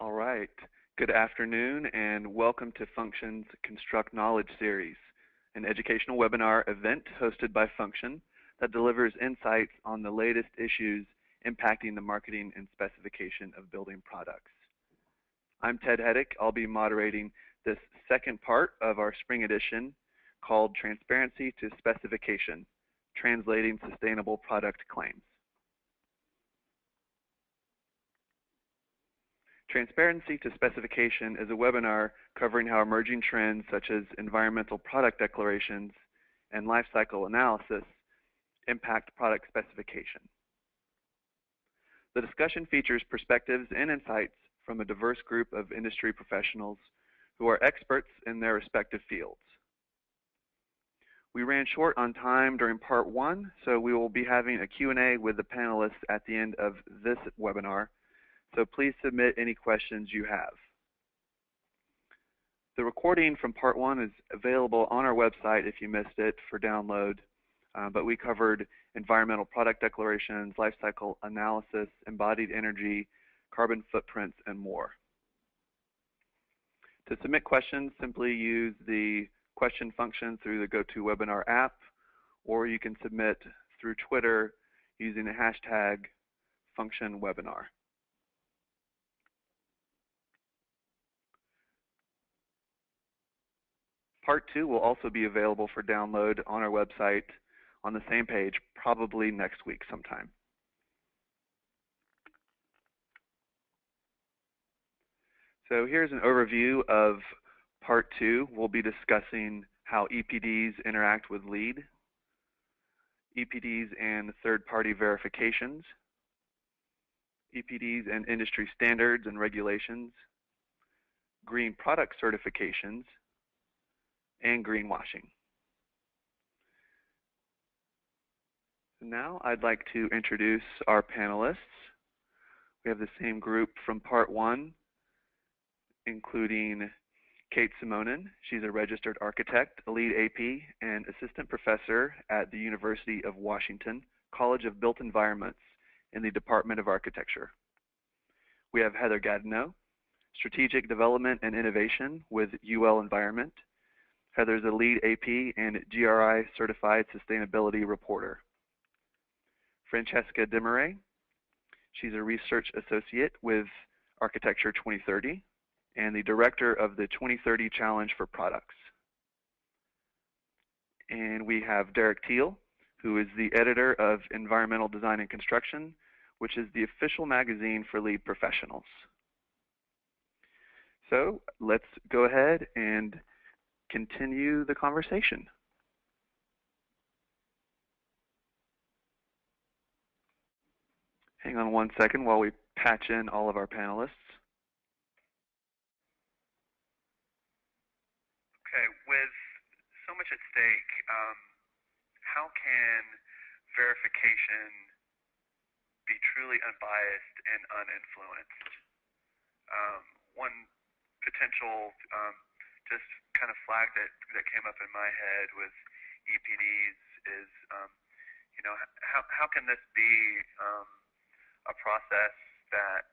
All right. Good afternoon and welcome to Function's Construct Knowledge series, an educational webinar event hosted by Function that delivers insights on the latest issues impacting the marketing and specification of building products. I'm Ted Heddick. I'll be moderating this second part of our spring edition called Transparency to Specification, Translating Sustainable Product Claims. Transparency to Specification is a webinar covering how emerging trends such as environmental product declarations and life cycle analysis impact product specification. The discussion features perspectives and insights from a diverse group of industry professionals who are experts in their respective fields. We ran short on time during part one, so we will be having a Q&A with the panelists at the end of this webinar. So please submit any questions you have. The recording from part one is available on our website if you missed it for download, but we covered environmental product declarations, life cycle analysis, embodied energy, carbon footprints, and more. To submit questions, simply use the question function through the GoToWebinar app, or you can submit through Twitter using the hashtag FunctionWebinar. Part two will also be available for download on our website on the same page, probably next week sometime. So here's an overview of part two. We'll be discussing how EPDs interact with LEED, EPDs and third-party verifications, EPDs and industry standards and regulations, green product certifications, and greenwashing. Now I'd like to introduce our panelists. We have the same group from part one, including Kate Simonen. She's a registered architect, a lead AP, and assistant professor at the University of Washington College of Built Environments in the Department of Architecture. We have Heather Gadonniex, strategic development and innovation with UL Environment. Heather's a lead AP and GRI certified sustainability reporter. Francesca Desmarais, she's a research associate with Architecture 2030 and the director of the 2030 Challenge for Products. And we have Derek Teal, who is the editor of Environmental Design and Construction, which is the official magazine for LEED professionals. So let's go ahead and continue the conversation. Hang on one second while we patch in all of our panelists. Okay, with so much at stake, how can verification be truly unbiased and uninfluenced? One potential just kind of flag that came up in my head with EPDs is, you know, how can this be a process that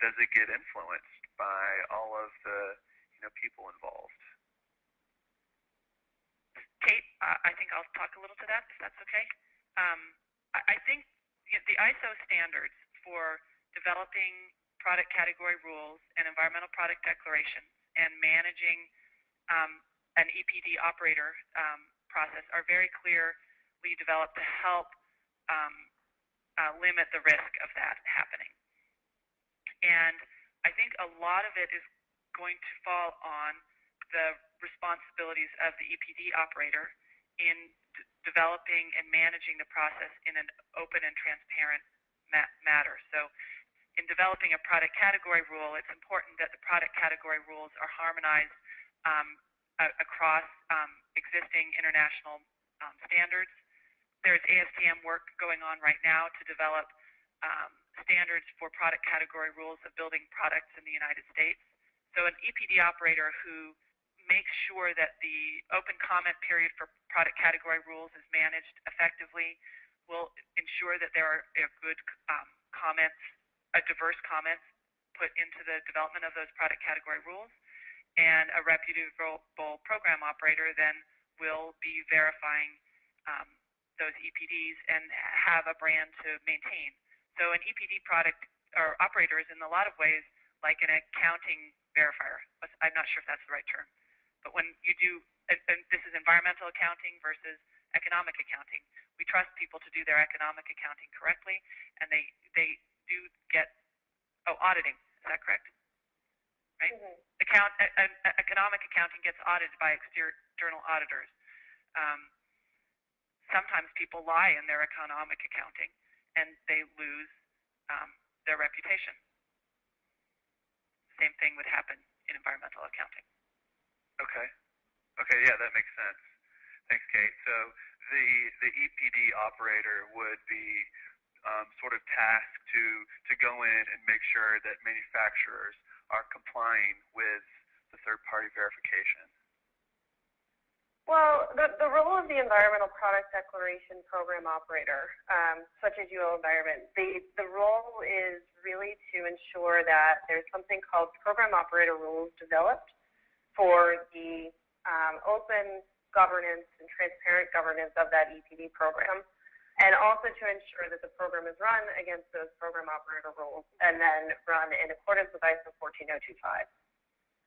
doesn't get influenced by all of the people involved? Kate, I think I'll talk a little to that, if that's okay. I think the ISO standards for developing product category rules and environmental product declarations and managing an EPD operator process are very clearly developed to help limit the risk of that happening. And I think a lot of it is going to fall on the responsibilities of the EPD operator in developing and managing the process in an open and transparent manner. So in developing a product category rule, it's important that the product category rules are harmonized across existing international standards. There's ASTM work going on right now to develop standards for product category rules of building products in the United States. So an EPD operator who makes sure that the open comment period for product category rules is managed effectively will ensure that there are good comments, diverse comments put into the development of those product category rules, and a reputable program operator then will be verifying those EPDs and have a brand to maintain. So an EPD product or operator is in a lot of ways like an accounting verifier. I'm not sure if that's the right term. But when you do, and this is environmental accounting versus economic accounting. We trust people to do their economic accounting correctly, and they do get, auditing. Is that correct? Right? Mm-hmm. Economic accounting gets audited by external auditors. Sometimes people lie in their economic accounting, and they lose their reputation. Same thing would happen in environmental accounting. Okay. Okay, yeah, that makes sense. Thanks, Kate. So the EPD operator would be sort of tasked to go in and make sure that manufacturers are complying with the third-party verification. Well, the role of the Environmental Product Declaration Program Operator, such as UL Environment, the role is really to ensure that there's something called Program Operator Rules developed for the open governance and transparent governance of that EPD program, and also to ensure that the program is run against those Program Operator rules and then run in accordance with ISO 14025.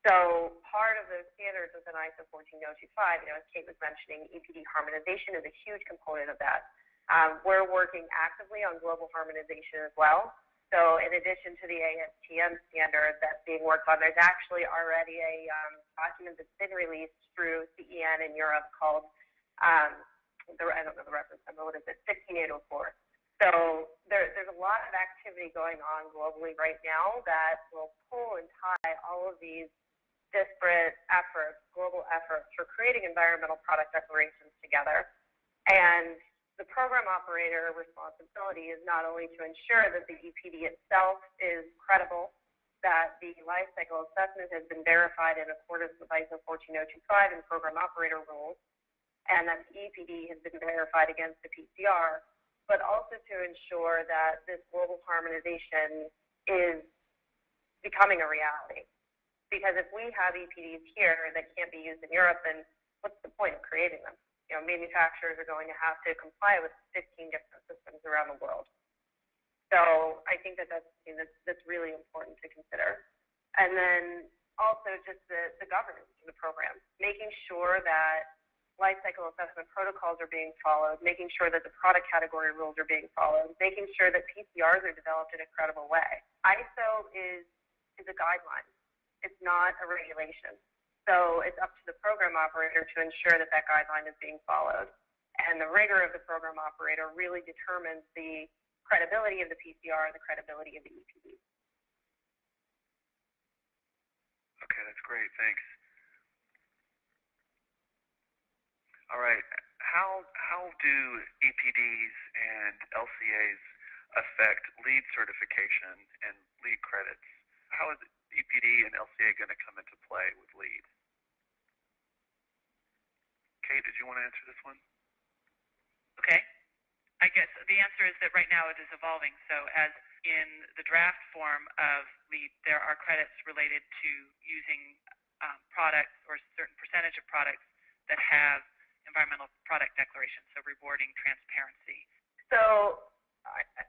So part of those standards within ISO 14025, as Kate was mentioning, EPD harmonization is a huge component of that. We're working actively on global harmonization as well. So in addition to the ASTM standard that's being worked on, there's actually already a document that's been released through CEN in Europe called, I don't know the reference number, what is it, 16804. So there's a lot of activity going on globally right now that will pull and tie all of these disparate efforts, global efforts for creating environmental product declarations together. And the program operator responsibility is not only to ensure that the EPD itself is credible, that the life cycle assessment has been verified in accordance with ISO 14025 and program operator rules, and that the EPD has been verified against the PCR, but also to ensure that this global harmonization is becoming a reality. Because if we have EPDs here that can't be used in Europe, then what's the point of creating them? Manufacturers are going to have to comply with 15 different systems around the world. So I think that's something that's really important to consider. And then also just the governance of the program, making sure that life cycle assessment protocols are being followed, making sure that the product category rules are being followed, making sure that PCRs are developed in a credible way. ISO is a guideline. It's not a regulation. So it's up to the program operator to ensure that that guideline is being followed. And the rigor of the program operator really determines the credibility of the PCR and the credibility of the EPD. Okay, that's great. Thanks. All right. How do EPDs and LCAs affect LEED certification and LEED credits? How is EPD and LCA going to come into play with LEED? Kate, did you want to answer this one? Okay. I guess the answer is that right now it is evolving. So as in the draft form of LEED, there are credits related to using products or a certain percentage of products that have environmental product declarations, so rewarding transparency. So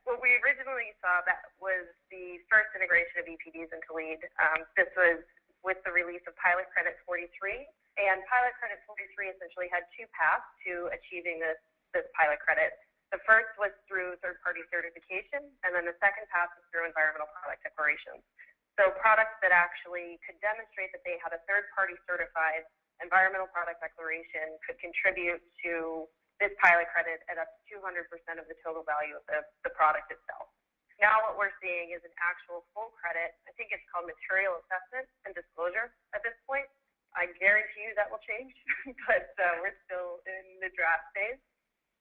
what we originally saw, that was the first integration of EPDs into LEED. This was with the release of Pilot Credit 43. And Pilot Credit 43 essentially had two paths to achieving this pilot credit. The first was through third-party certification, and then the second path was through environmental product declarations. So products that actually could demonstrate that they had a third-party certified environmental product declaration could contribute to this pilot credit at up to 200% of the total value of the product itself. Now what we're seeing is an actual full credit. I think it's called material assessment and disclosure at this point. I guarantee you that will change, but we're still in the draft phase.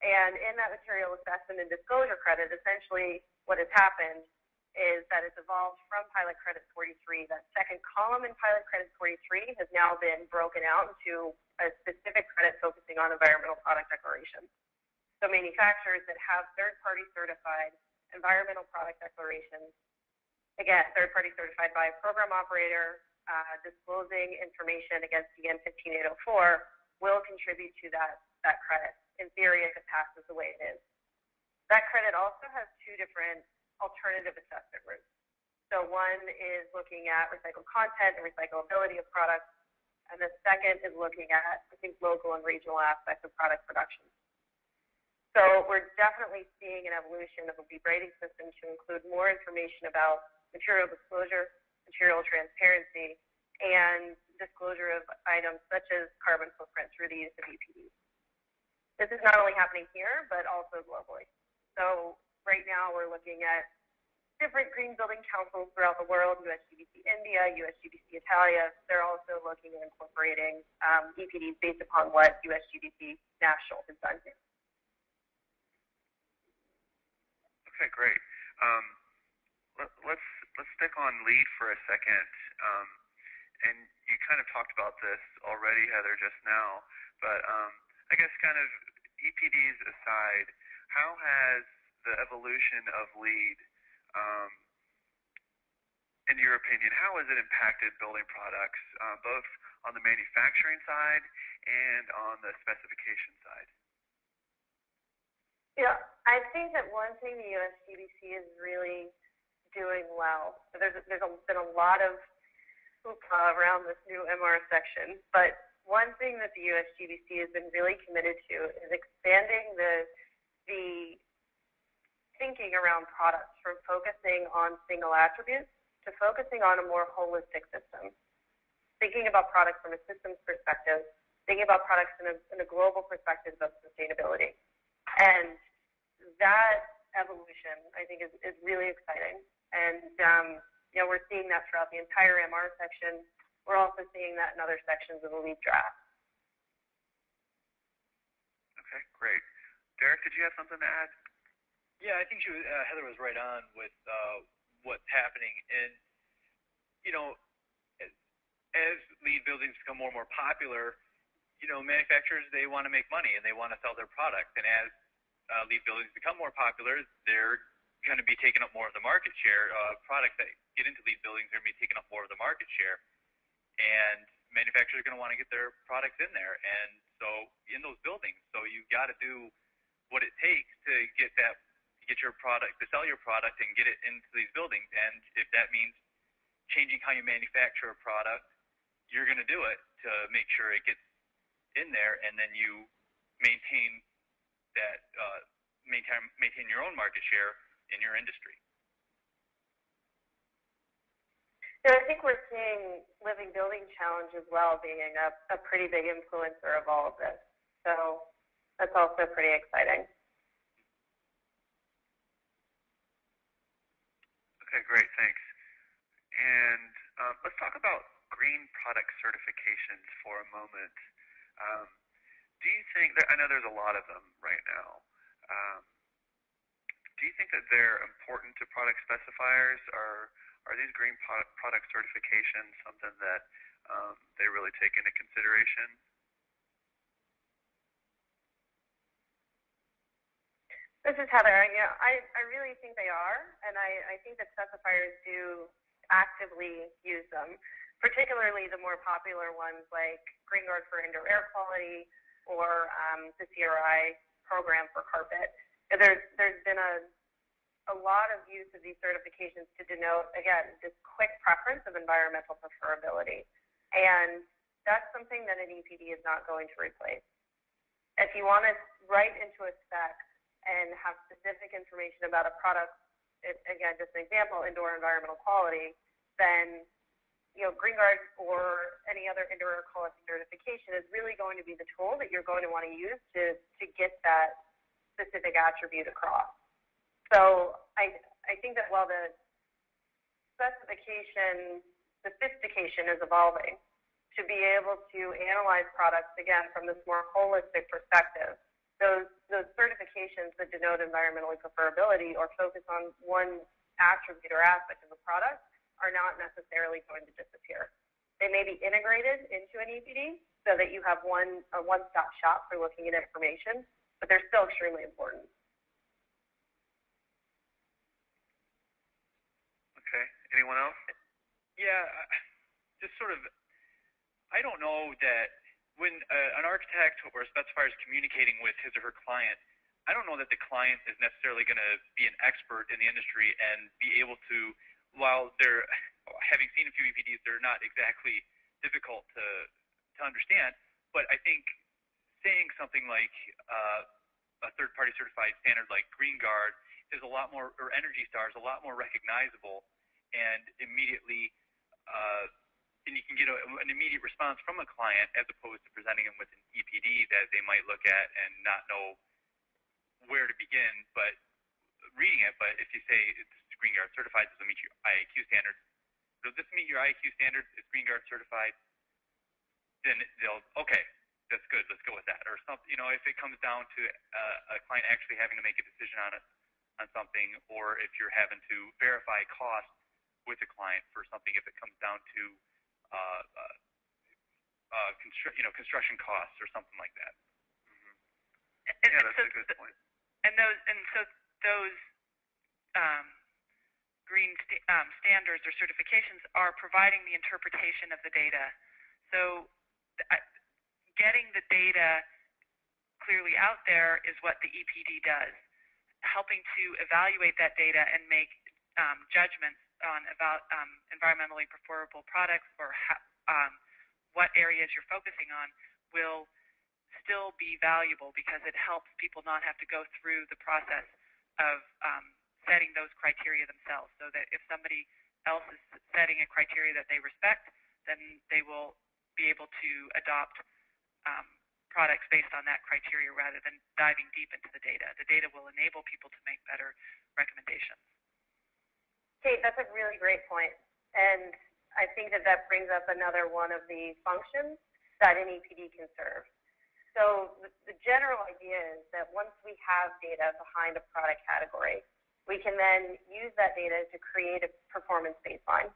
And in that material assessment and disclosure credit, essentially what has happened is that it's evolved from Pilot Credit 43. That second column in Pilot Credit 43 has now been broken out into a specific credit focusing on environmental product declarations. So manufacturers that have third-party certified environmental product declarations again, third-party certified by a program operator, disclosing information against EN 15804 will contribute to that credit, in theory, if it passes the way it is. That credit also has two different alternative assessment routes. So one is looking at recycled content and recyclability of products, and the second is looking at, I think, local and regional aspects of product production. So we're definitely seeing an evolution of a LEED rating system to include more information about material disclosure, material transparency, and disclosure of items such as carbon footprint through the use of EPDs. This is not only happening here, but also globally. So right now we're looking at different green building councils throughout the world, USGBC India, USGBC Italia. They're also looking at incorporating EPDs based upon what USGBC National has done here. Okay, great. Let's stick on LEED for a second. And you kind of talked about this already, Heather, just now. But I guess kind of EPDs aside, how has the evolution of LEED, in your opinion, how has it impacted building products, both on the manufacturing side and on the specification side? Yeah, I think that one thing the USGBC is really doing well, there's been a lot of hoopla around this new MR section, but one thing that the USGBC has been really committed to is expanding the thinking around products from focusing on single attributes to focusing on a more holistic system. Thinking about products from a systems perspective, thinking about products in a global perspective of sustainability. And that evolution, I think, is really exciting. And, we're seeing that throughout the entire MR section. We're also seeing that in other sections of the LEED draft. Okay, great. Derek, did you have something to add? Yeah, I think Heather was right on with what's happening. And, as LEED buildings become more and more popular, manufacturers, they want to make money and they want to sell their product. And as LEED buildings become more popular, they're going to be taking up more of the market share. Products that get into LEED buildings are going to be taking up more of the market share. And manufacturers are going to want to get their products in there. And so in those buildings, so you've got to do what it takes to get your product, to sell your product and get it into these buildings. And if that means changing how you manufacture a product, you're going to do it to make sure it gets in there, and then you maintain that, maintain your own market share in your industry. I think we're seeing Living Building Challenge as well being a pretty big influencer of all of this. So that's also pretty exciting. Okay, great, thanks. And let's talk about green product certifications for a moment. Do you think that, I know there's a lot of them right now, do you think that they're important to product specifiers, or are these green product certifications something that they really take into consideration? This is Heather. I really think they are, and I think that specifiers do actively use them, particularly the more popular ones like GreenGuard for indoor air quality or the CRI program for carpet. There's been a lot of use of these certifications to denote, again, this quick preference of environmental preferability. And that's something that an EPD is not going to replace. If you want to write into a spec and have specific information about a product, again, just an example, indoor environmental quality, then GreenGuard or any other indoor air quality certification is really going to be the tool that you're going to want to use to get that specific attribute across. So I think that while the specification sophistication is evolving, to be able to analyze products, again, from this more holistic perspective, those certifications that denote environmentally preferability or focus on one attribute or aspect of a product are not necessarily going to disappear. They may be integrated into an EPD so that you have a one-stop shop for looking at information, but they're still extremely important. Okay. Anyone else? Yeah, just sort of, I don't know that when an architect or a specifier is communicating with his or her client, I don't know that the client is necessarily going to be an expert in the industry and be able to, while they're, having seen a few EPDs, they're not exactly difficult to understand, but I think saying something like a third-party certified standard like GreenGuard is a lot more, or Energy Star is a lot more recognizable, and immediately, and you can get an immediate response from a client as opposed to presenting them with an EPD that they might look at and not know where to begin, but reading it. But if you say it's GreenGuard certified, does it meet your IAQ standards? Does this meet your IAQ standards? Is GreenGuard certified? Then they'll, okay, that's good, let's go with that. Or something, if it comes down to a client actually having to make a decision on something, or if you're having to verify cost with a client for something, if it comes down to construction costs or something like that. Yeah, that's a good point. So those green standards or certifications are providing the interpretation of the data. So getting the data clearly out there is what the EPD does, helping to evaluate that data and make judgments on about environmentally preferable products, or what areas you're focusing on will still be valuable, because it helps people not have to go through the process of setting those criteria themselves, so that if somebody else is setting a criteria that they respect, then they will be able to adopt products based on that criteria rather than diving deep into the data. The data will enable people to make better recommendations. Kate, that's a really great point. And I think that brings up another one of the functions that an EPD can serve. So the general idea is that once we have data behind a product category, we can then use that data to create a performance baseline.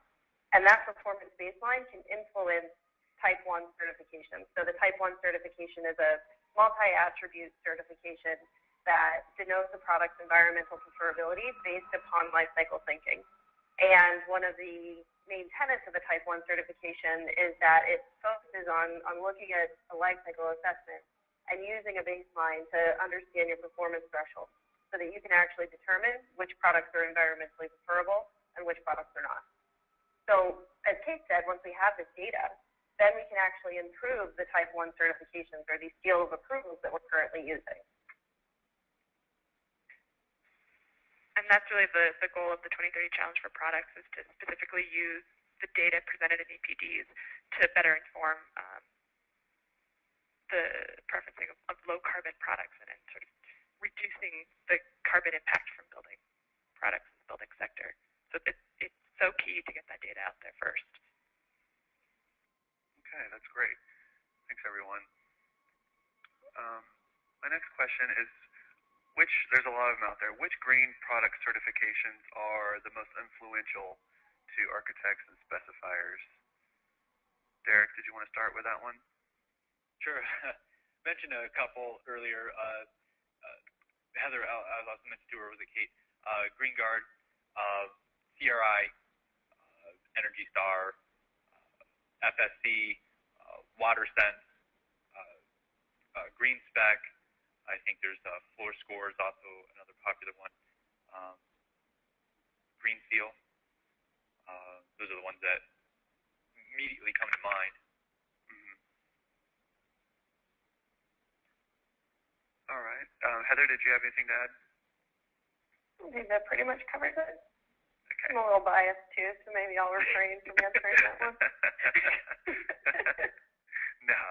And that performance baseline can influence Type 1 certification. So the Type 1 certification is a multi-attribute certification that denotes a product's environmental preferability based upon life cycle thinking. And one of the main tenets of the Type 1 certification is that it focuses on looking at a life cycle assessment and using a baseline to understand your performance threshold, so that you can actually determine which products are environmentally preferable and which products are not. So as Kate said, once we have this data, then we can actually improve the Type 1 certifications, or these seal of approvals that we're currently using. And that's really the goal of the 2030 Challenge for Products, is to specifically use the data presented in EPDs to better inform the preferencing of low-carbon products, and in sort of reducing the carbon impact from building products in the building sector. So it's so key to get that data out there first. Okay, that's great. Thanks, everyone. My next question is, there's a lot of them out there, which green product certifications are the most influential to architects and specifiers? Derek, did you want to start with that one? Sure. Mentioned a couple earlier. Heather, I was also mentioned to her, was it Kate? GreenGuard, CRI, Energy Star, FSC, WaterSense, Green Spec. I think there's Floor Score is also another popular one. Green Seal. Those are the ones that immediately come to mind. All right. Heather, did you have anything to add? I think that pretty much covers it. Okay. I'm a little biased too, so maybe I'll refrain from answering that one. No.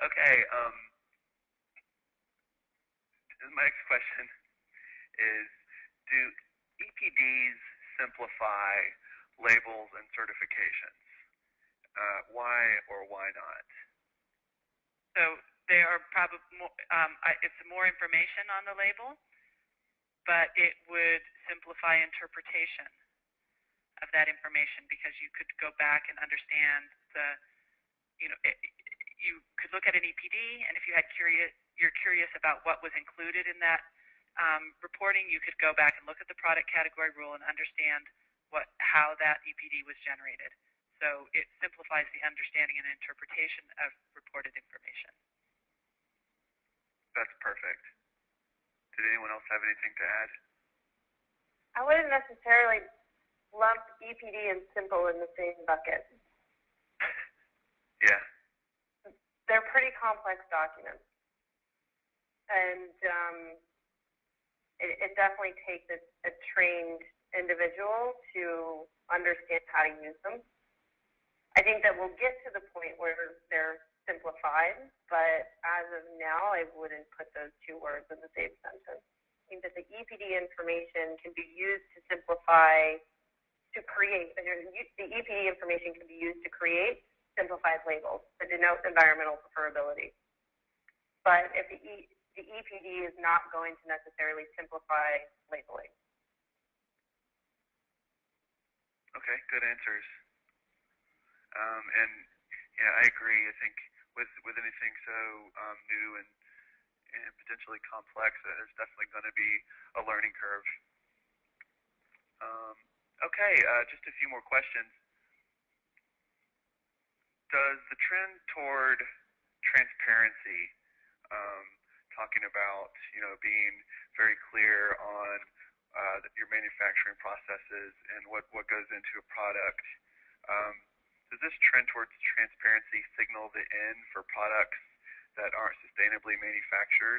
Okay. My next question is, do EPDs simplify labels and certifications? Why or why not? So there are probably it's more information on the label, but it would simplify interpretation of that information, because you could go back and understand you could look at an EPD, and if you're curious about what was included in that Reporting, you could go back and look at the product category rule and understand how that EPD was generated. So it simplifies the understanding and interpretation of reported information. That's perfect. Did anyone else have anything to add? I wouldn't necessarily lump EPD and simple in the same bucket. Yeah. They're pretty complex documents. And it definitely takes a trained individual to understand how to use them. I think that we'll get to the point where they're simplified, but as of now, I wouldn't put those two words in the same sentence. I think that the EPD information can be used to simplify, to create, the EPD information can be used to create simplified labels that denote environmental preferability. But if the EPD is not going to necessarily simplify labeling. Okay, good answers. And yeah, I agree. I think with anything so new and potentially complex, there's definitely going to be a learning curve. Okay, just a few more questions. Does the trend toward transparency, talking about being very clear on your manufacturing processes and what goes into a product, does this trend towards transparency signal the end for products that aren't sustainably manufactured?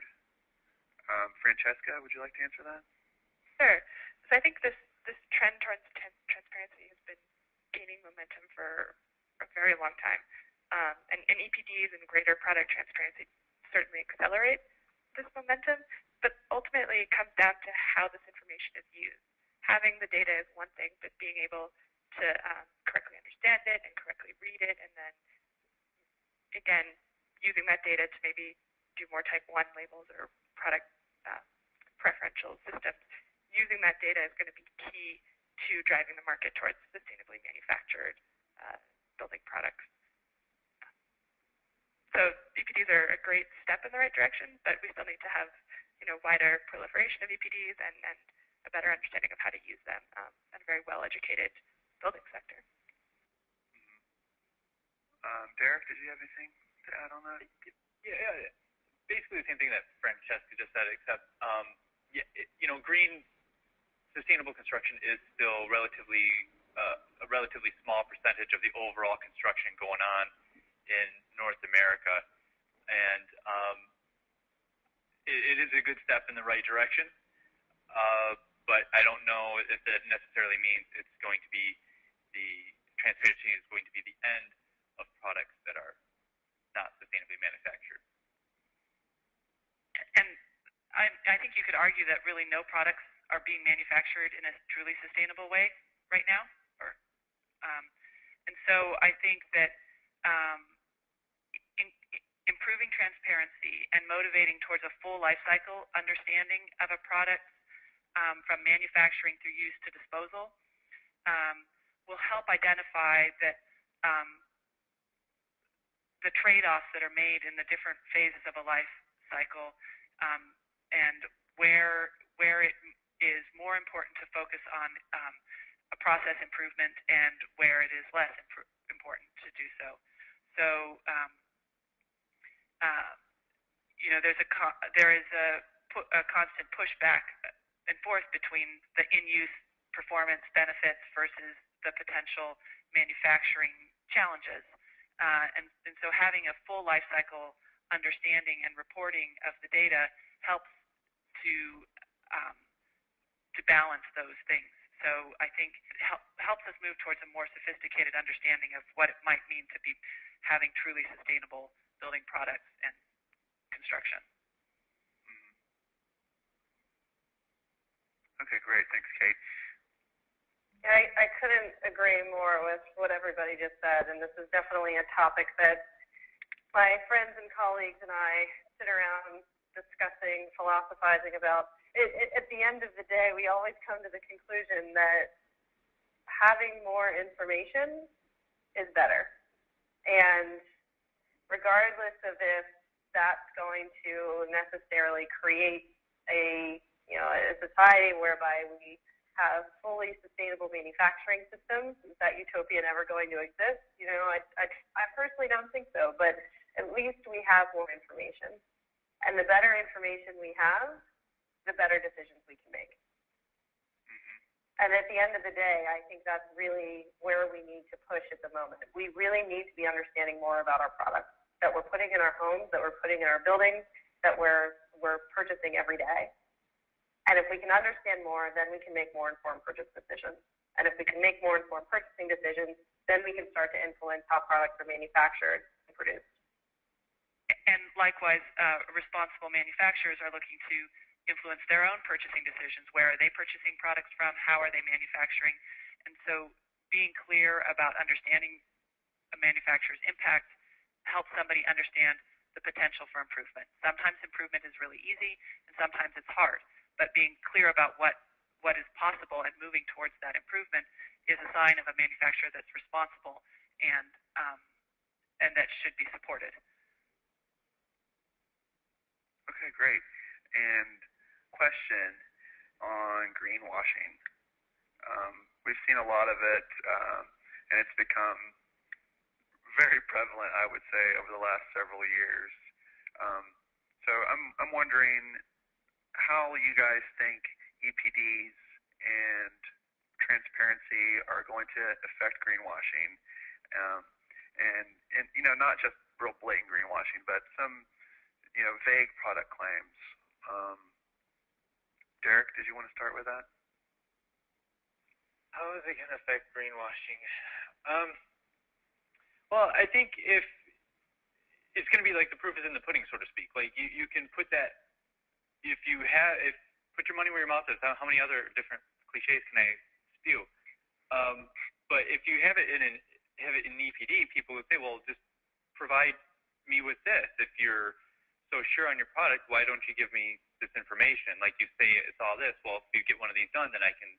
Francesca, would you like to answer that? Sure. So I think this trend towards transparency has been gaining momentum for a very long time. And EPDs and greater product transparency certainly accelerate this momentum, but ultimately it comes down to how this information is used. Having the data is one thing, but being able to correctly understand it and correctly read it, and then, again, using that data to maybe do more type 1 labels or product preferential systems. Using that data is going to be key to driving the market towards sustainably manufactured building products. So EPDs are a great step in the right direction, but we still need to have wider proliferation of EPDs and a better understanding of how to use them and a very well-educated building sector. Derek, did you have anything to add on that? Yeah, basically the same thing that Francesca just said, except green sustainable construction is still a relatively small percentage of the overall construction going on in North America, and it is a good step in the right direction, but I don't know if that necessarily means it's going to be transparency is going to be the end of products that are not sustainably manufactured. And I think you could argue that really no products are being manufactured in a truly sustainable way right now. And so I think that improving transparency and motivating towards a full life cycle understanding of a product from manufacturing through use to disposal will help identify that the trade-offs that are made in the different phases of a life cycle and where it is more important to focus on a process improvement and where it is less important to do so. So there is a constant pushback and forth between the in-use performance benefits versus the potential manufacturing challenges. And so having a full life cycle understanding and reporting of the data helps to balance those things. So I think it helps us move towards a more sophisticated understanding of what it might mean to be having truly sustainable building products and construction. Okay, great. Thanks, Kate. Yeah, I couldn't agree more with what everybody just said, and this is definitely a topic that my friends and colleagues and I sit around discussing, philosophizing about. At the end of the day, we always come to the conclusion that having more information is better. And regardless of if that's going to necessarily create a a society whereby we have fully sustainable manufacturing systems. Is that utopia never going to exist? I personally don't think so, but at least we have more information. And the better information we have, the better decisions we can make. And at the end of the day, I think that's really where we need to push at the moment. We really need to be understanding more about our products that we're putting in our homes, that we're putting in our buildings, that we're purchasing every day. And if we can understand more, then we can make more informed purchase decisions. And if we can make more informed purchasing decisions, then we can start to influence how products are manufactured and produced. And likewise, responsible manufacturers are looking to influence their own purchasing decisions. Where are they purchasing products from? How are they manufacturing? And so being clear about understanding a manufacturer's impact helps somebody understand the potential for improvement. Sometimes improvement is really easy, and sometimes it's hard. But being clear about what is possible and moving towards that improvement is a sign of a manufacturer that's responsible and that should be supported. Okay, great. And question on greenwashing. We've seen a lot of it, and it's become very prevalent, I would say, over the last several years. So I'm wondering how you guys think EPDs and transparency are going to affect greenwashing, and not just real blatant greenwashing, but some vague product claims. Derek, did you want to start with that? How is it going to affect greenwashing? Well, I think if it's going to be like the proof is in the pudding, so to speak. Like you can put that, put your money where your mouth is. How many other different cliches can I spew? But if you have it in an EPD, people would say, well, just provide me with this. If you're so sure on your product, why don't you give me this information? Like you say, it's all this. Well, if you get one of these done, then I can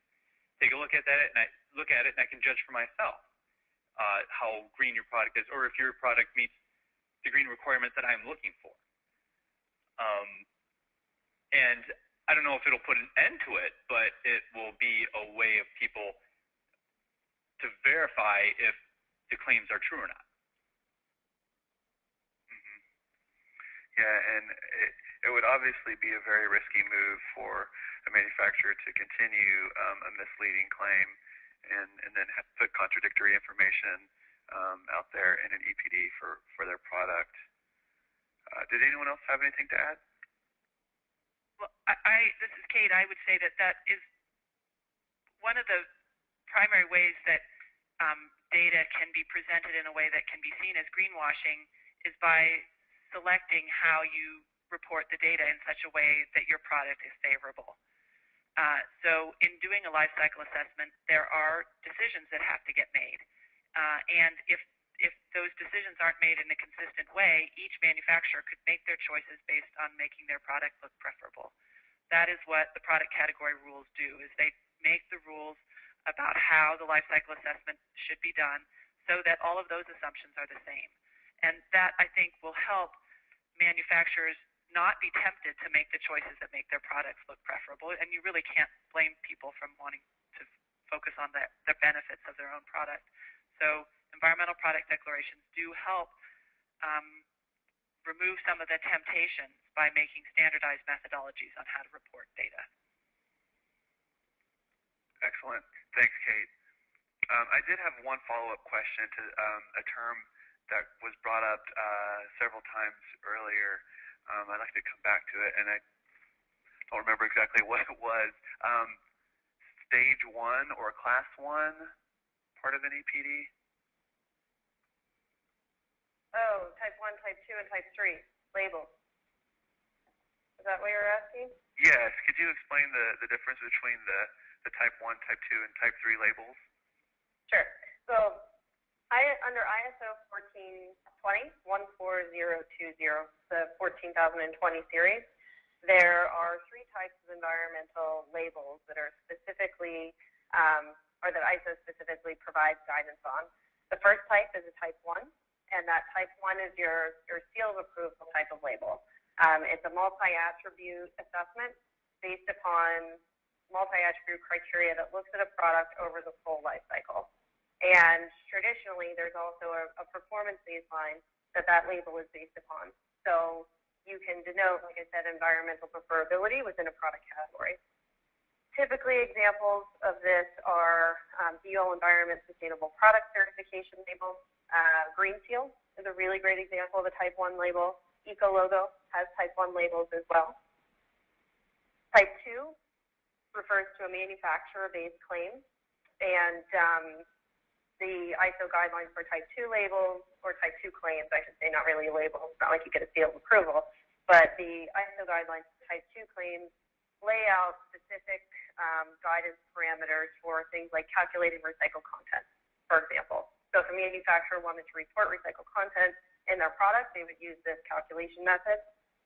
take a look at that, and I can judge for myself how green your product is, or if your product meets the green requirements that I'm looking for. And I don't know if it'll put an end to it, but it will be a way of people to verify if the claims are true or not. Yeah, and it would obviously be a very risky move for a manufacturer to continue a misleading claim and then put contradictory information out there in an EPD for their product. Did anyone else have anything to add? Well, this is Kate. I would say that is one of the primary ways that data can be presented in a way that can be seen as greenwashing is by selecting how you report the data in such a way that your product is favorable. So in doing a life cycle assessment, there are decisions that have to get made. And if those decisions aren't made in a consistent way, each manufacturer could make their choices based on making their product look preferable. That is what the product category rules do, is they make the rules about how the life cycle assessment should be done so that all of those assumptions are the same. And that, I think, will help manufacturers not be tempted to make the choices that make their products look preferable. And you really can't blame people from wanting to focus on the benefits of their own product. So environmental product declarations do help remove some of the temptations by making standardized methodologies on how to report data. Excellent. Thanks, Kate. I did have one follow-up question to a term that was brought up several times earlier. I'd like to come back to it, and I don't remember exactly what it was. Stage 1 or Class 1 part of an EPD? Oh, Type 1, Type 2, and Type 3 labels. Is that what you're asking? Yes. Could you explain the difference between the Type 1, Type 2, and Type 3 labels? Sure. So under ISO 1420, the 14020 series, there are 3 types of environmental labels that are specifically, or that ISO specifically provides guidance on. The first type is a Type 1, and that Type 1 is your seal of approval type of label. It's a multi-attribute assessment, based upon multi-attribute criteria that looks at a product over the full life cycle. And traditionally, there's also a performance baseline that label is based upon. So you can denote, like I said, environmental preferability within a product category. Typically, examples of this are DO Environment Sustainable Product Certification label. Green Seal is a really great example of a Type 1 label. Eco Logo has Type 1 labels as well. Type 2 refers to a manufacturer-based claim, and the ISO guidelines for Type 2 labels, or Type 2 claims, I should say, not really a label. It's not like you get a seal of approval, but the ISO guidelines for Type 2 claims lay out specific guidance parameters for things like calculating recycled content, for example. So if a manufacturer wanted to report recycled content in their product, they would use this calculation method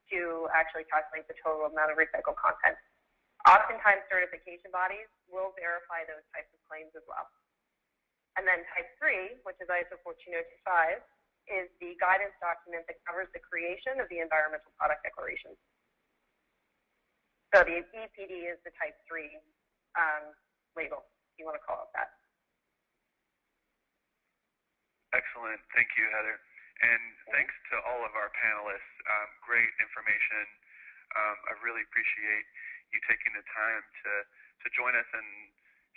to actually calculate the total amount of recycled content. Oftentimes, certification bodies will verify those types of claims as well. And then Type 3, which is ISO 14025, is the guidance document that covers the creation of the environmental product declarations. So the EPD is the Type 3 label, if you want to call it that. Excellent. Thank you, Heather. And thanks to all of our panelists. Great information. I really appreciate you taking the time to join us and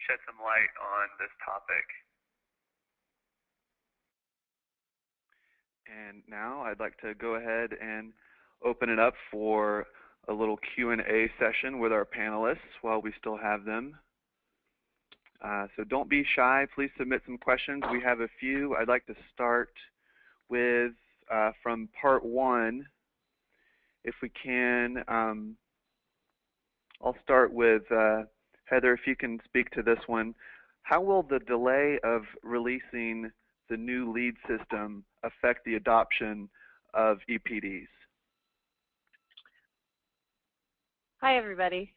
shed some light on this topic. And now I'd like to go ahead and open it up for a little Q&A session with our panelists while we still have them. So don't be shy. Please submit some questions. We have a few. I'd like to start with, from part one, if we can. I'll start with Heather, if you can speak to this one. How will the delay of releasing the new lead system affect the adoption of EPDs? Hi, everybody.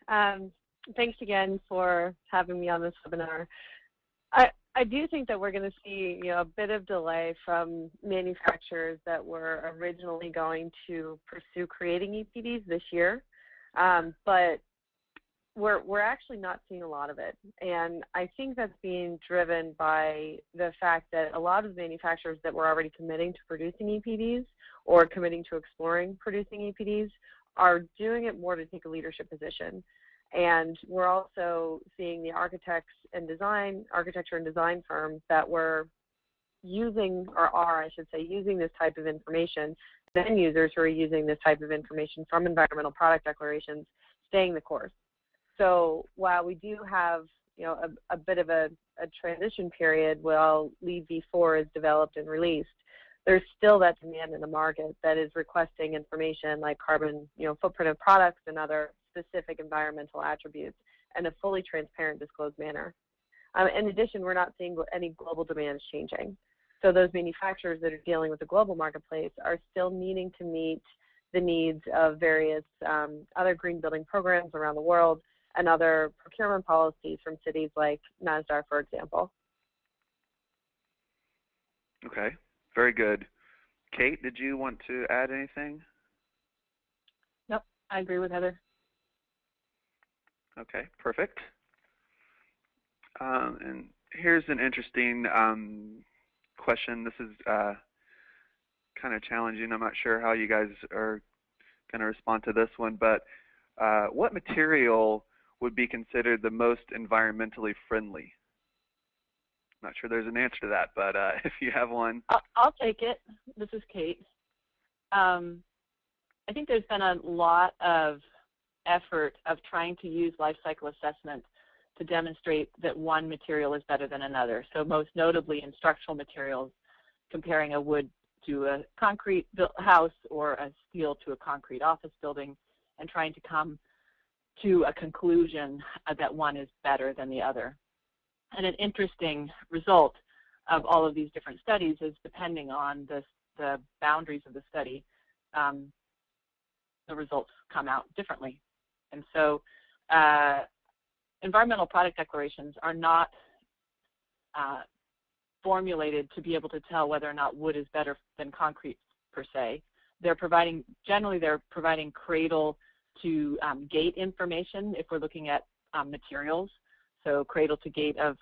Thanks again for having me on this webinar. I do think that we're going to see, a bit of delay from manufacturers that were originally going to pursue creating EPDs this year, but we're actually not seeing a lot of it. And I think that's being driven by the fact that a lot of manufacturers that were already committing to producing EPDs or committing to exploring producing EPDs are doing it more to take a leadership position. And we're also seeing the architecture and design firms that were using, or are, I should say, using this type of information, then users who are using this type of information from environmental product declarations, staying the course. So while we do have, a bit of a transition period while Lead v4 is developed and released, there's still that demand in the market that is requesting information like carbon, footprint of products and other specific environmental attributes in a fully transparent, disclosed manner. In addition, we're not seeing any global demands changing. So those manufacturers that are dealing with the global marketplace are still needing to meet the needs of various other green building programs around the world and other procurement policies from cities like NASDAQ, for example. Okay, very good. Kate, did you want to add anything? Nope, I agree with Heather. Okay, perfect. And here's an interesting question. This is kind of challenging. I'm not sure how you guys are going to respond to this one, but what material would be considered the most environmentally friendly? I'm not sure there's an answer to that, but if you have one. I'll take it. This is Kate. I think there's been a lot of effort of trying to use life cycle assessment to demonstrate that one material is better than another. So most notably in structural materials, comparing a wood to a concrete house or a steel to a concrete office building, and trying to come to a conclusion that one is better than the other. And an interesting result of all of these different studies is, depending on the boundaries of the study, the results come out differently. And so environmental product declarations are not formulated to be able to tell whether or not wood is better than concrete per se. Generally they're providing cradle to gate information if we're looking at materials. So cradle to gate of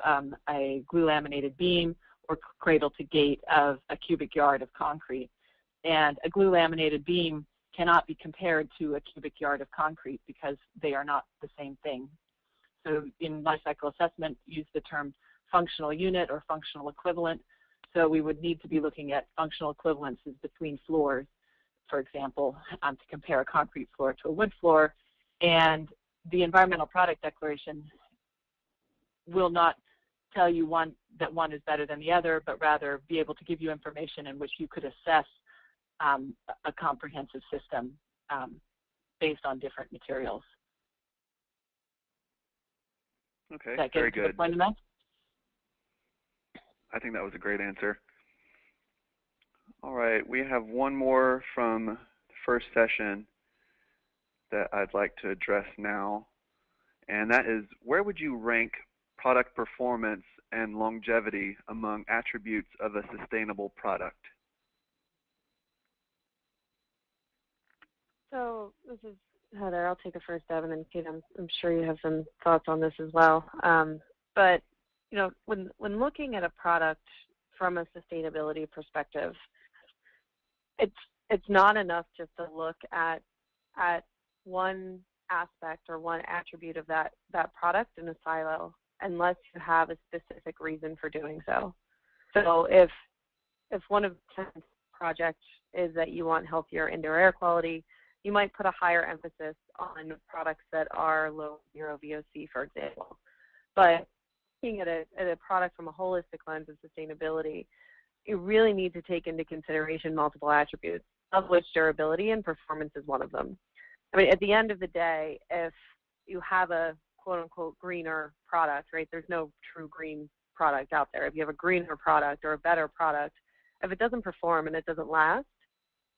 a glue laminated beam or cradle to gate of a cubic yard of concrete. And a glue laminated beam cannot be compared to a cubic yard of concrete because they are not the same thing. So in life cycle assessment, use the term functional unit or functional equivalent. So we would need to be looking at functional equivalences between floors, for example, to compare a concrete floor to a wood floor. And the environmental product declaration will not tell you that one is better than the other, but rather be able to give you information in which you could assess a comprehensive system based on different materials. Okay, that very good. Point of that? I think that was a great answer. All right, we have one more from the first session that I'd like to address now, and that is, where would you rank product performance and longevity among attributes of a sustainable product? So this is Heather. I'll take a first stab, and then Kate, I'm sure you have some thoughts on this as well. But you know, when looking at a product from a sustainability perspective, it's not enough just to look at one aspect or one attribute of that product in a silo, unless you have a specific reason for doing so. So if one of the projects is that you want healthier indoor air quality, you might put a higher emphasis on products that are low zero VOC, for example. But looking at a product from a holistic lens of sustainability, you really need to take into consideration multiple attributes, of which durability and performance is one of them. I mean, at the end of the day, if you have a quote-unquote greener product, right, there's no true green product out there. If you have a greener product or a better product, if it doesn't perform and it doesn't last,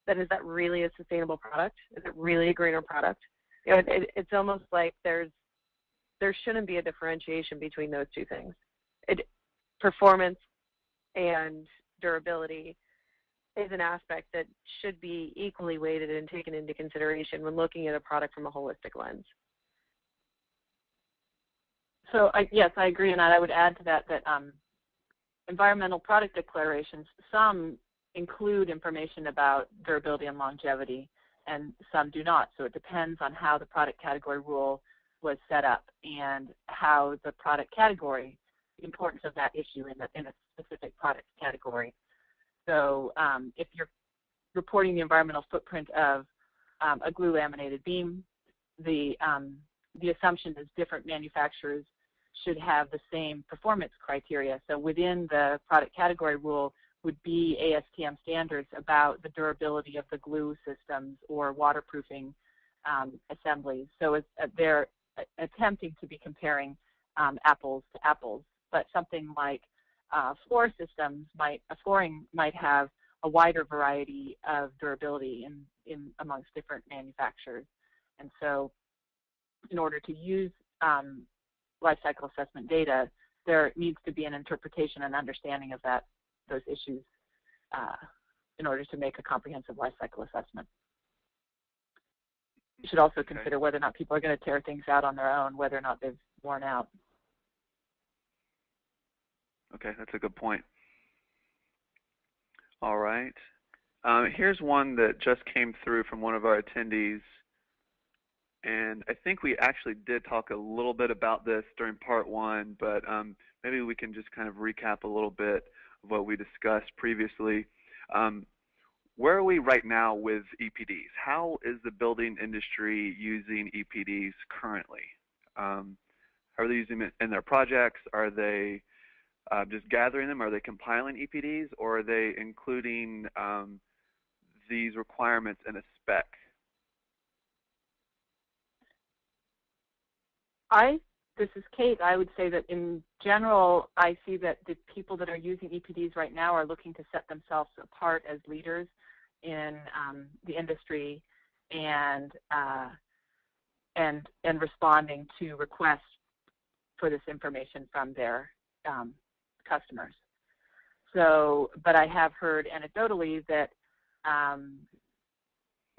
then is that really a sustainable product? Is it really a greener product? You know, it's almost like there shouldn't be a differentiation between those two things. Performance and durability is an aspect that should be equally weighted and taken into consideration when looking at a product from a holistic lens. So yes, I agree, and I would add to that environmental product declarations, some include information about durability and longevity, and some do not. So it depends on how the product category rule was set up and how the product category, the importance of that issue in a specific product category. So if you're reporting the environmental footprint of a glue laminated beam, the assumption is different manufacturers should have the same performance criteria. So within the product category rule would be ASTM standards about the durability of the glue systems or waterproofing assemblies. So they're attempting to be comparing apples to apples, but something like floor systems flooring might have a wider variety of durability in amongst different manufacturers. And so in order to use life cycle assessment data, there needs to be an interpretation and understanding of those issues in order to make a comprehensive life cycle assessment. You should also consider whether or not people are going to tear things out on their own, whether or not they've worn out. Okay, that's a good point. All right. Here's one that just came through from one of our attendees. And I think we actually did talk a little bit about this during part one, but maybe we can just kind of recap a little bit of what we discussed previously. Where are we right now with EPDs? How is the building industry using EPDs currently? Are they using it in their projects? Are they just gathering them? Are they compiling EPDs? Or are they including these requirements in a spec? This is Kate. I would say that in general, I see that the people that are using EPDs right now are looking to set themselves apart as leaders in the industry and responding to requests for this information from their customers. So, but I have heard anecdotally that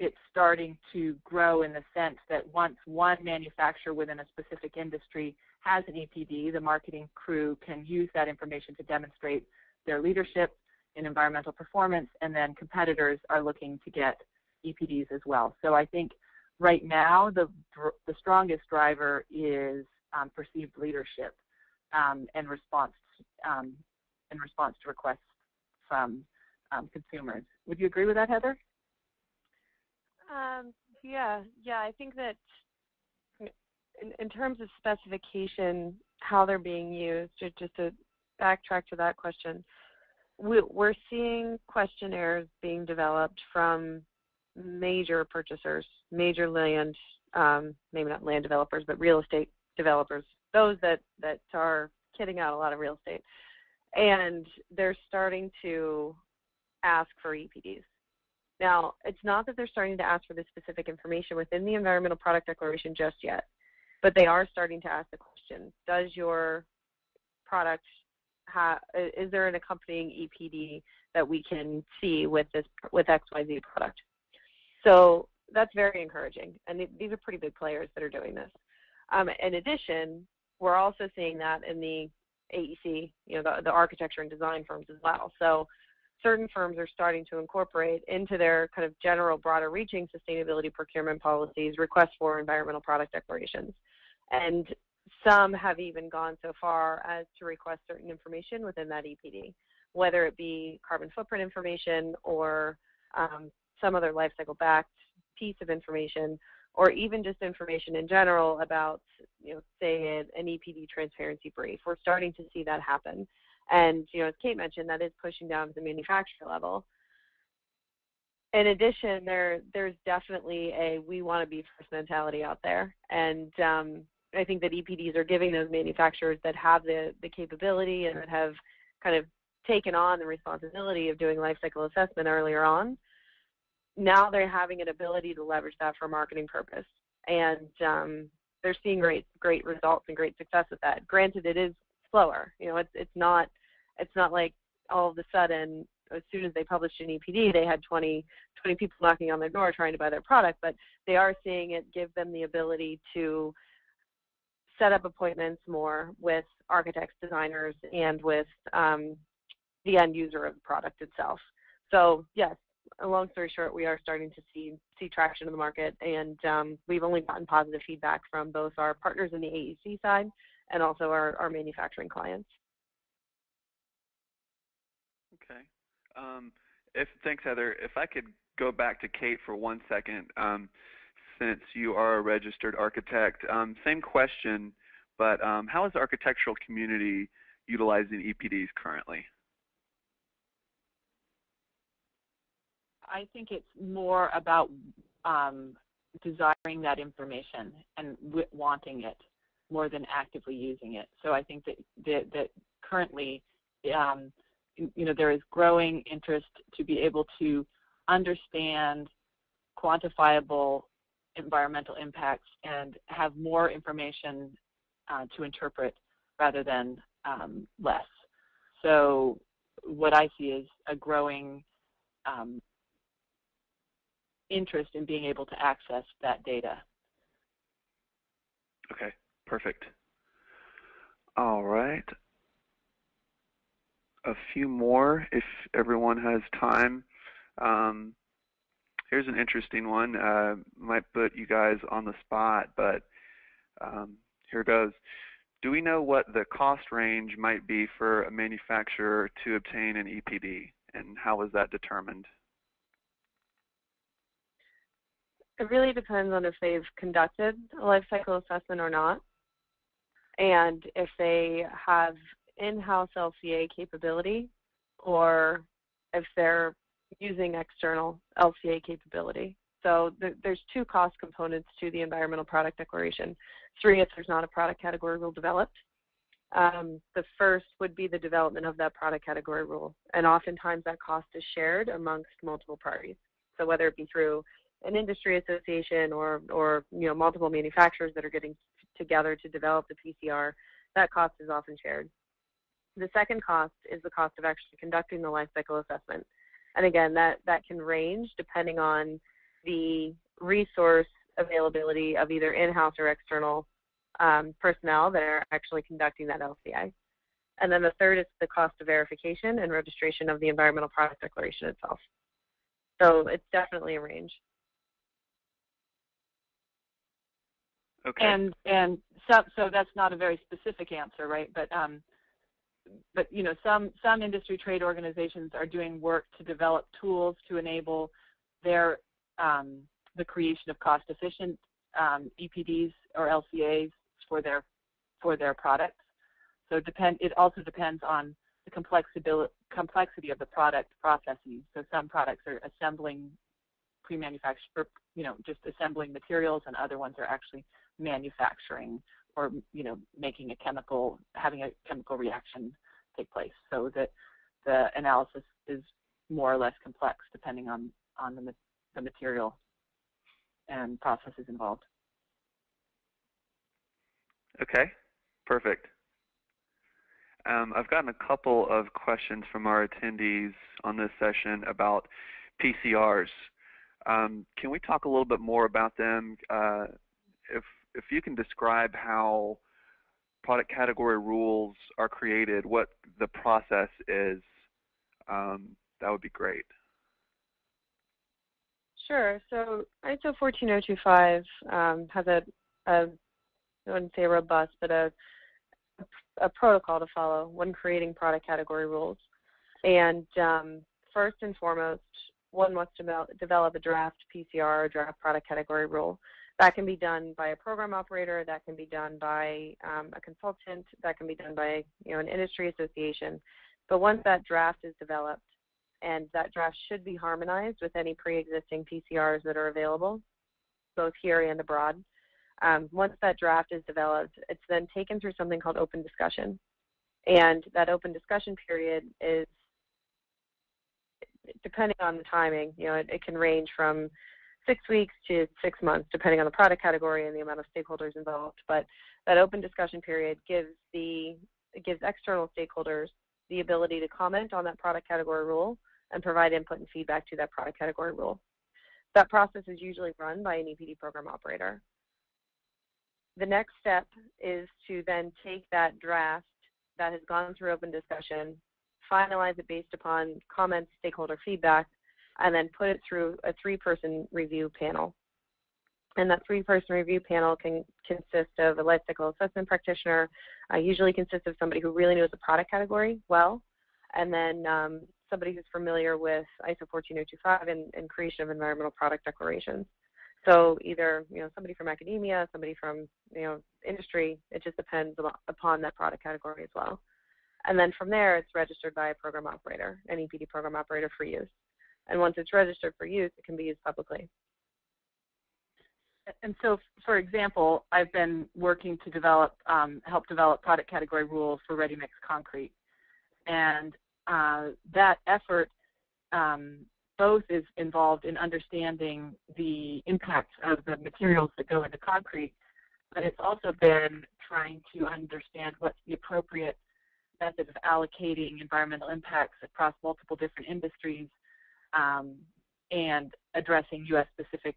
it's starting to grow in the sense that once one manufacturer within a specific industry has an EPD, the marketing crew can use that information to demonstrate their leadership in environmental performance, and then competitors are looking to get EPDs as well. So I think right now the strongest driver is perceived leadership in response to requests from consumers. Would you agree with that, Heather? Yeah, I think that in terms of specification, how they're being used, just to backtrack to that question, we're seeing questionnaires being developed from major purchasers, major land, maybe not land developers, but real estate developers, those that are kitting out a lot of real estate. And they're starting to ask for EPDs. Now, it's not that they're starting to ask for the specific information within the Environmental Product Declaration just yet, but they are starting to ask the question, does your product is there an accompanying EPD that we can see with XYZ product? So that's very encouraging, and these are pretty big players that are doing this. In addition, we're also seeing that in the AEC, the architecture and design firms as well. So certain firms are starting to incorporate into their kind of general, broader reaching sustainability procurement policies requests for environmental product declarations. And some have even gone so far as to request certain information within that EPD, whether it be carbon footprint information or some other life cycle backed piece of information, or even just information in general about, say, an EPD transparency brief. We're starting to see that happen. And, as Kate mentioned, that is pushing down to the manufacturer level. In addition, there's definitely a we want to be first mentality out there. And I think that EPDs are giving those manufacturers that have the capability and that have kind of taken on the responsibility of doing life cycle assessment earlier on. Now they're having an ability to leverage that for marketing purpose. And they're seeing great results and great success with that. Granted, it is slower. It's not like all of a sudden, as soon as they published an EPD, they had 20 people knocking on their door trying to buy their product, but they are seeing it give them the ability to set up appointments more with architects, designers, and with the end user of the product itself. So yes, a long story short, we are starting to see traction in the market, and we've only gotten positive feedback from both our partners in the AEC side and also our manufacturing clients. Okay. Thanks, Heather. If I could go back to Kate for 1 second, since you are a registered architect, same question, but how is the architectural community utilizing EPDs currently? I think it's more about desiring that information and wanting it more than actively using it. So I think that currently, there is growing interest to be able to understand quantifiable environmental impacts and have more information to interpret rather than less. So what I see is a growing interest in being able to access that data. Okay, perfect. All right. A few more if everyone has time. Here's an interesting one. Might put you guys on the spot, but here goes. Do we know what the cost range might be for a manufacturer to obtain an EPD, and how was that determined? It really depends on if they've conducted a life cycle assessment or not, and if they have in-house LCA capability or if they're using external LCA capability. So there's two cost components to the Environmental Product Declaration. 3, if there's not a product category rule developed. The first would be the development of that product category rule, and oftentimes that cost is shared amongst multiple parties. So whether it be through an industry association or multiple manufacturers that are getting together to develop the PCR, that cost is often shared. The second cost is the cost of actually conducting the life cycle assessment. And again, that can range depending on the resource availability of either in-house or external personnel that are actually conducting that LCA. And then the third is the cost of verification and registration of the environmental product declaration itself. So it's definitely a range. Okay. And so that's not a very specific answer, right? But you know, some industry trade organizations are doing work to develop tools to enable their the creation of cost-efficient EPDs or LCAs for their products. So it also depends on the complexity of the product processes. So some products are assembling pre-manufactured, you know, just assembling materials, and other ones are actually manufacturing or, you know, having a chemical reaction take place. So that the analysis is more or less complex depending on the material and processes involved. Okay, perfect. I've gotten a couple of questions from our attendees on this session about PCRs. Can we talk a little bit more about them? If you can describe how product category rules are created, what the process is, that would be great. Sure. So ISO 14025 has I wouldn't say robust, but a protocol to follow when creating product category rules. And first and foremost, one must develop a draft PCR, or draft product category rule. That can be done by a program operator, that can be done by a consultant, that can be done by, you know, an industry association. But once that draft is developed, and that draft should be harmonized with any pre-existing PCRs that are available, both here and abroad. Once that draft is developed, it's then taken through something called open discussion. And that open discussion period is, depending on the timing, you know, it can range from 6 weeks to 6 months, depending on the product category and the amount of stakeholders involved. But that open discussion period gives external stakeholders the ability to comment on that product category rule and provide input and feedback to that product category rule. That process is usually run by an EPD program operator. The next step is to then take that draft that has gone through open discussion, finalize it based upon comments, stakeholder feedback, and then put it through a 3-person review panel. And that 3-person review panel can consist of a life cycle assessment practitioner, usually consists of somebody who really knows the product category well, and then somebody who's familiar with ISO 14025 and creation of environmental product declarations. So either, you know, somebody from academia, somebody from, you know, industry, it just depends upon that product category as well. And then from there, it's registered by a program operator, an EPD program operator for use. And once it's registered for use, it can be used publicly. And so, for example, I've been working to develop, help develop product category rules for ready-mix concrete. And that effort both is involved in understanding the impacts of the materials that go into concrete, but it's also been trying to understand what's the appropriate method of allocating environmental impacts across multiple different industries and addressing U.S.-specific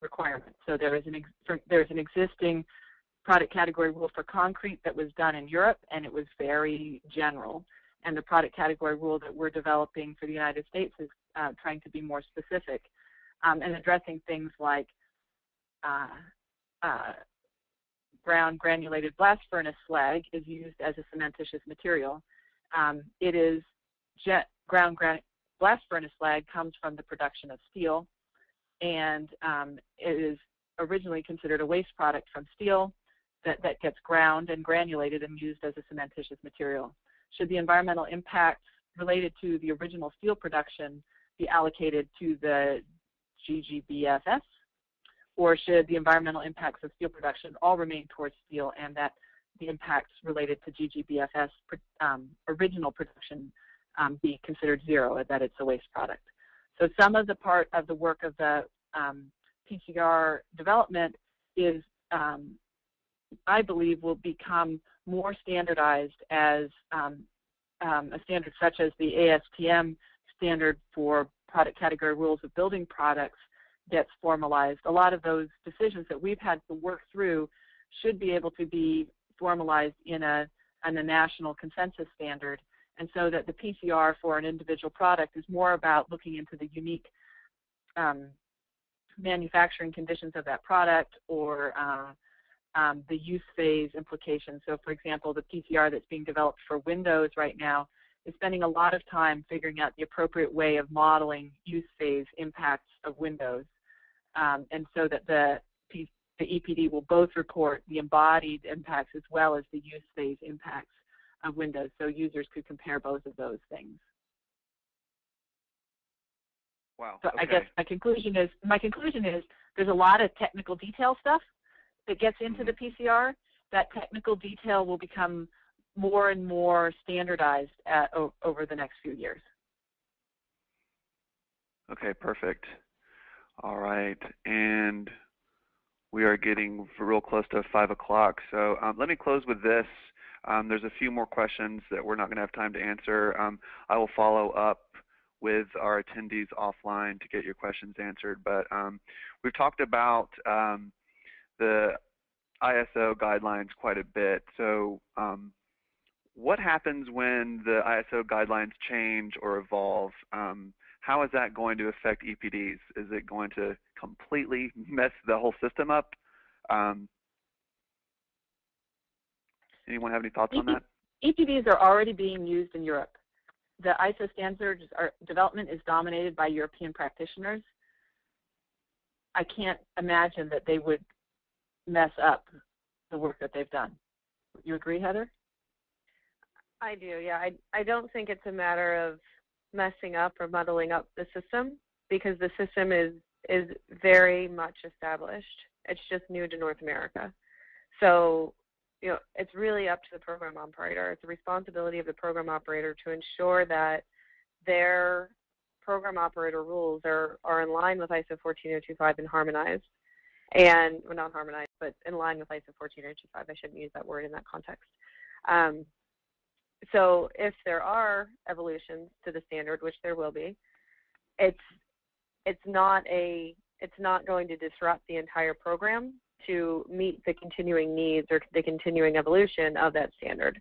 requirements. So there's an existing product category rule for concrete that was done in Europe, and it was very general. And the product category rule that we're developing for the United States is trying to be more specific and addressing things like ground granulated blast furnace slag is used as a cementitious material. Blast furnace slag comes from the production of steel, and it is originally considered a waste product from steel that gets ground and granulated and used as a cementitious material. Should the environmental impacts related to the original steel production be allocated to the GGBFS, or should the environmental impacts of steel production all remain towards steel and that the impacts related to GGBFS original production be considered zero, and that it's a waste product? So some of the part of the work of the PCR development is, I believe, will become more standardized as a standard such as the ASTM standard for product category rules of building products gets formalized, a lot of those decisions that we've had to work through should be able to be formalized in a national consensus standard, and so that the PCR for an individual product is more about looking into the unique manufacturing conditions of that product or the use phase implications. So, for example, the PCR that's being developed for Windows right now is spending a lot of time figuring out the appropriate way of modeling use phase impacts of Windows, and so that the EPD will both report the embodied impacts as well as the use phase impacts of Windows, so users could compare both of those things. Wow. So okay. I guess my conclusion is there's a lot of technical detail stuff that gets into the PCR. That technical detail will become more and more standardized over the next few years. Okay, perfect. All right, and we are getting real close to 5 o'clock, so let me close with this. There's a few more questions that we're not going to have time to answer. I will follow up with our attendees offline to get your questions answered, but we've talked about the ISO guidelines quite a bit. So what happens when the ISO guidelines change or evolve? How is that going to affect EPDs? Is it going to completely mess the whole system up? Anyone have any thoughts on that? EPDs are already being used in Europe. The ISO standards development is dominated by European practitioners. I can't imagine that they would mess up the work that they've done. You agree, Heather? I do, yeah. I don't think it's a matter of messing up or muddling up the system, because the system is very much established. It's just new to North America. So, you know, it's really up to the program operator. It's the responsibility of the program operator to ensure that their program operator rules are in line with ISO 14025 and harmonized. And, well, not harmonized, but in line with ISO 14025. I shouldn't use that word in that context. So if there are evolutions to the standard, which there will be, it's not going to disrupt the entire program to meet the continuing needs or the continuing evolution of that standard.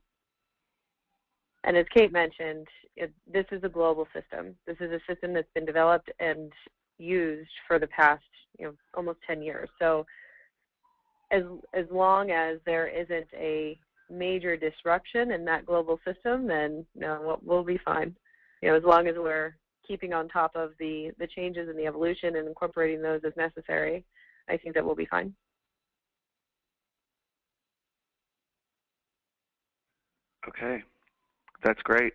And as Kate mentioned, this is a global system. This is a system that's been developed and used for the past, almost 10 years. So as long as there isn't a major disruption in that global system, then we'll be fine. As long as we're keeping on top of the changes in the evolution and incorporating those as necessary, I think that we'll be fine. Okay, that's great.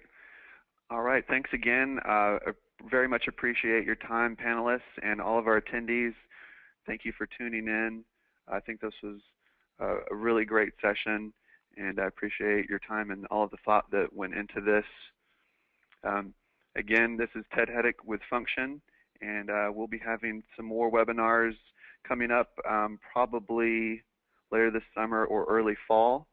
All right, thanks again. Very much appreciate your time, panelists, and all of our attendees. Thank you for tuning in. I think this was a really great session, and I appreciate your time and all of the thought that went into this. Again, this is Ted Heddick with Function, and we'll be having some more webinars coming up probably later this summer or early fall.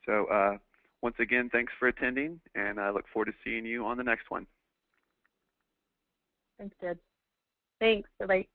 So once again, thanks for attending, and I look forward to seeing you on the next one. Thanks, Ted. Thanks. Bye-bye.